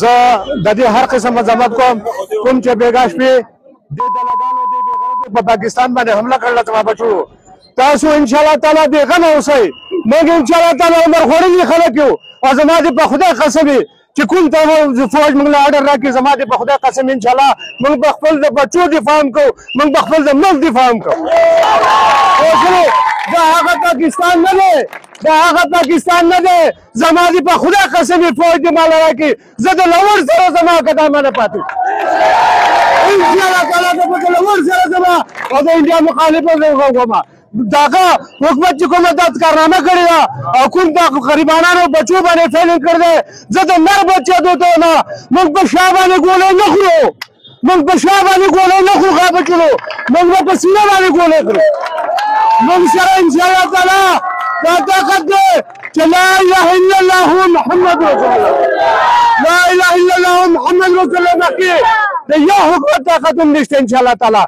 زه د دې هر قسم مذمت کوم چې بیګا شپې د دلګانو د بیغیرتو په پاکستان باندې حمله کړله زما بچو تاسو ان شاء الله تعالی بېغمه اوسئ موږ ان شاء الله تعالی عمر خوړلي خلک یو او زما دې په خدای قسم چې کوم ته فوج موږ له اډر راکړي زما دې په خدای قسم ان شاء الله موږ به خپل د بچو دفاع هم کوو موږ به خپل د ملک دفاع هم کوو دا هغه پاکستان نه دی دا هغه پاکستان نه دی زما دې په خدای قسم فوج دې ماله راکړي زه د لور سره زما قدمه نه پاتې ان شاء الله تعالی زه به د لور سره زما او د انډیا مخالفت کوم داغه حکومت چې کومه دا کارنامه کړې ده او کوم د غریبانو بچو باندې فیلنګ کړی دی زه د نر بچې دوته نه موږ په شا باندې ګولۍ نه خورو موږ په شا باندې ګولۍ نه خورو ښه بچو موږ به په سینه باندې ګولۍ خورو موږ سره انشاءالله تعالی دا طاقت دی چې لا اله الا الله محمد رسول الله لا اله الا الله محمد رسول الله کې د یو حکومت طاقت هم نشته انشاءالله تعالی